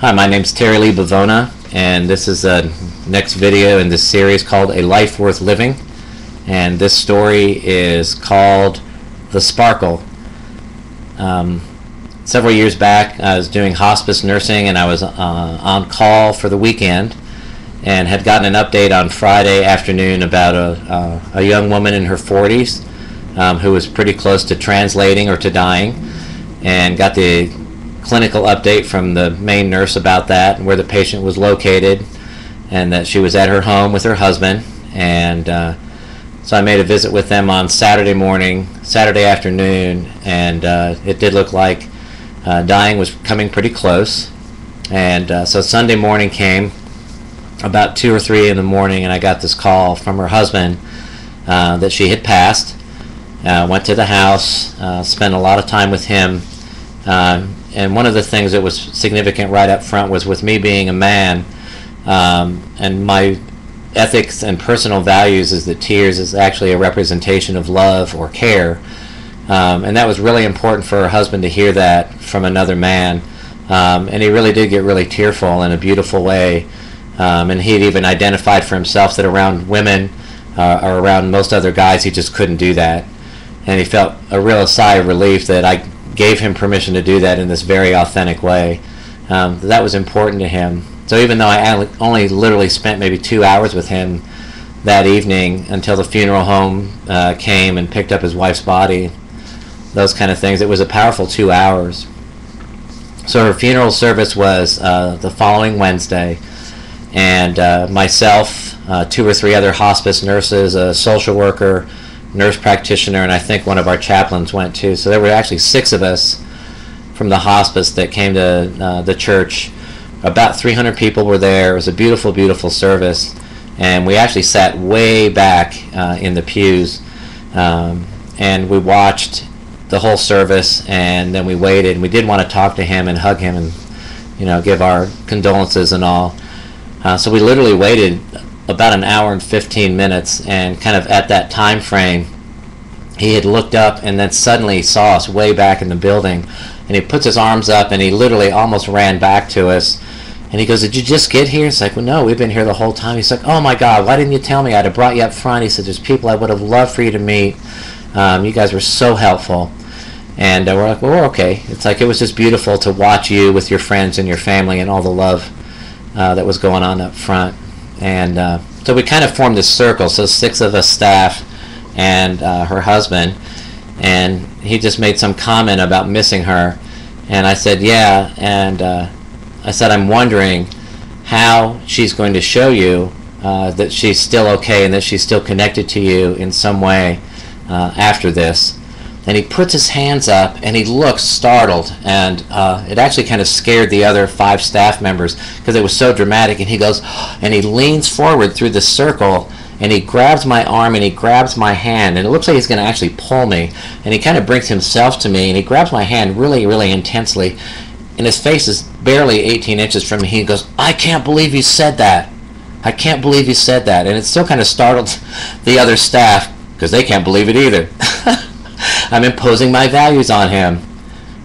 Hi, my name's Terry Lee Bivona, and this is the next video in this series called A Life Worth Living. And this story is called The Sparkle. Several years back, I was doing hospice nursing, and I was on call for the weekend, and had gotten an update on Friday afternoon about a young woman in her 40s who was pretty close to translating or to dying, and got the clinical update from the main nurse about that and where the patient was located, and that she was at her home with her husband. And so I made a visit with them on Saturday afternoon, and it did look like dying was coming pretty close. And so Sunday morning came about 2 or 3 in the morning, and I got this call from her husband that she had passed. Went to the house, spent a lot of time with him. And one of the things that was significant right up front was, with me being a man, and my ethics and personal values, is that tears is actually a representation of love or care. And that was really important for her husband to hear that from another man. And he really did get really tearful in a beautiful way. And he had even identified for himself that around women or around most other guys, he just couldn't do that. And he felt a real sigh of relief that I gave him permission to do that in this very authentic way. That was important to him. So even though I only literally spent maybe 2 hours with him that evening until the funeral home came and picked up his wife's body, those kind of things, it was a powerful 2 hours. So her funeral service was the following Wednesday, and myself, 2 or 3 other hospice nurses, a social worker, nurse practitioner, and I think one of our chaplains went too. So there were actually 6 of us from the hospice that came to the church. About 300 people were there. It was a beautiful, beautiful service, and we actually sat way back in the pews, and we watched the whole service, and then we waited, and we did want to talk to him and hug him and give our condolences and all. So we literally waited about an hour and 15 minutes, and kind of at that time frame, he had looked up and then suddenly saw us way back in the building, and he puts his arms up and he literally almost ran back to us, and he goes, "Did you just get here?" It's like, "Well, no, we've been here the whole time." He's like, "Oh my God, why didn't you tell me? I'd have brought you up front." He said, "There's people I would have loved for you to meet. You guys were so helpful." And we're like, "Well, we're okay." It's like, it was just beautiful to watch you with your friends and your family and all the love that was going on up front. And so we kind of formed this circle, so 6 of us staff and her husband, and he just made some comment about missing her, and I said, yeah, and I said, "I'm wondering how she's going to show you that she's still okay and that she's still connected to you in some way after this." And he puts his hands up and he looks startled, and it actually kind of scared the other 5 staff members because it was so dramatic. And he goes, and he leans forward through the circle, and he grabs my arm and he grabs my hand, and it looks like he's going to actually pull me. And he kind of brings himself to me, and he grabs my hand really, really intensely, and his face is barely 18 inches from me. He goes, "I can't believe you said that. I can't believe you said that." And it still kind of startled the other staff because they can't believe it either. I'm imposing my values on him.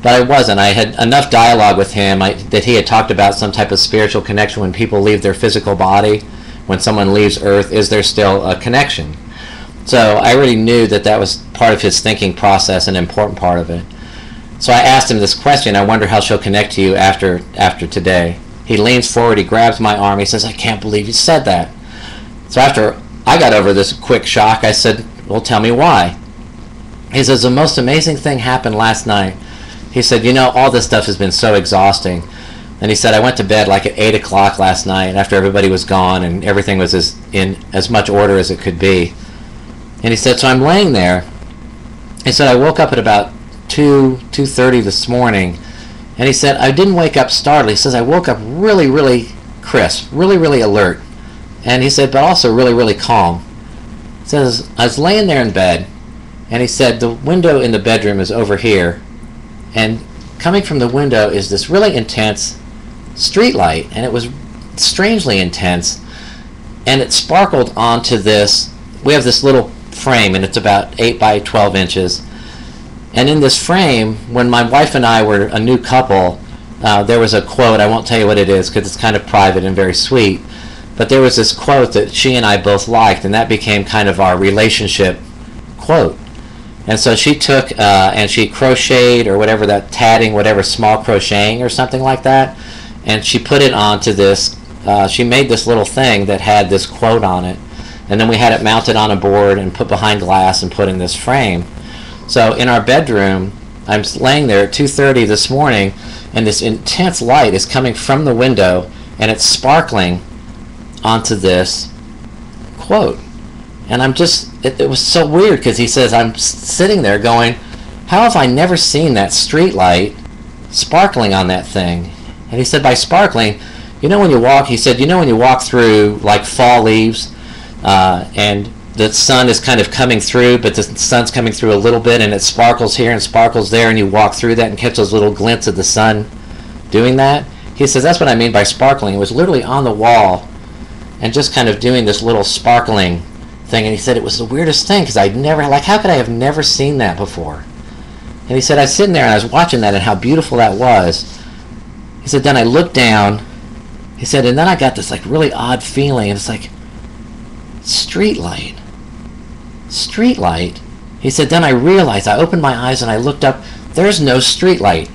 But I wasn't. I had enough dialogue with him that he had talked about some type of spiritual connection when people leave their physical body. When someone leaves Earth, is there still a connection? So I already knew that that was part of his thinking process, an important part of it. So I asked him this question: "I wonder how she'll connect to you after today." He leans forward, he grabs my arm, he says, "I can't believe you said that." So after I got over this quick shock, I said, "Well, tell me why." He says, "The most amazing thing happened last night." He said, "All this stuff has been so exhausting." And he said, "I went to bed like at 8 o'clock last night after everybody was gone and everything was in as much order as it could be." And he said, "So I'm laying there." He said, "I woke up at about 2:30 this morning." And he said, "I didn't wake up startled." He says, "I woke up really, really crisp, really, really alert." And he said, "But also really, really calm." He says, "I was laying there in bed." And he said, "The window in the bedroom is over here, and coming from the window is this really intense street light, and it was strangely intense, and it sparkled onto this. We have this little frame, and it's about 8 by 12 inches, and in this frame, when my wife and I were a new couple, there was a quote. I won't tell you what it is because it's kind of private and very sweet. But there was this quote that she and I both liked, and that became kind of our relationship quote. And so she took and she crocheted, or whatever, that tatting, whatever, small crocheting or something like that, and she put it onto this, she made this little thing that had this quote on it, and then we had it mounted on a board and put behind glass and put in this frame. So in our bedroom, I'm laying there at 2:30 this morning, and this intense light is coming from the window, and it's sparkling onto this quote. And I'm just, it was so weird, because he says, I'm sitting there going, how have I never seen that street light sparkling on that thing? And he said, by sparkling, you know when you walk, he said, you know when you walk through like fall leaves, and the sun is kind of coming through, but the sun's coming through a little bit, and it sparkles here and sparkles there, and you walk through that and catch those little glints of the sun doing that? He says, that's what I mean by sparkling. It was literally on the wall and just kind of doing this little sparkling thing. And he said it was the weirdest thing, because I'd never, like, how could I have never seen that before? And he said, I was sitting there and I was watching that and how beautiful that was. He said, then I looked down, he said, and then I got this like really odd feeling, and it's like, street light. Street light? He said, then I realized, I opened my eyes and I looked up, there's no street light.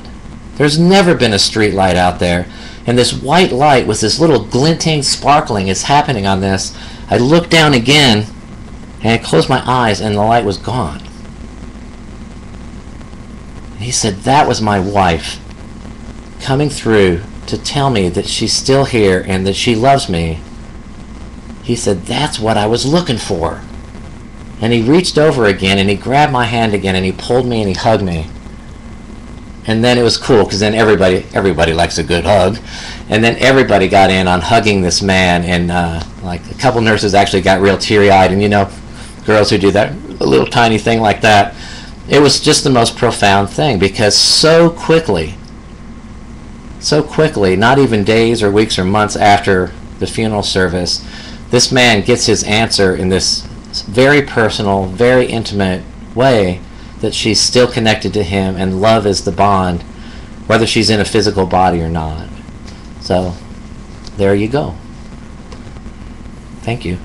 There's never been a street light out there. And this white light with this little glinting, sparkling is happening on this. I looked down again, and I closed my eyes, and the light was gone. And he said, that was my wife coming through to tell me that she's still here and that she loves me. He said, that's what I was looking for. And he reached over again, and he grabbed my hand again, and he pulled me, and he hugged me. And then it was cool, because then everybody likes a good hug. And then everybody got in on hugging this man, and like a couple nurses actually got real teary-eyed, and you know, girls who do that, a little tiny thing like that. It was just the most profound thing, because so quickly, not even days or weeks or months after the funeral service, this man gets his answer in this very personal, very intimate way, that she's still connected to him, and love is the bond, whether she's in a physical body or not. So, there you go. Thank you.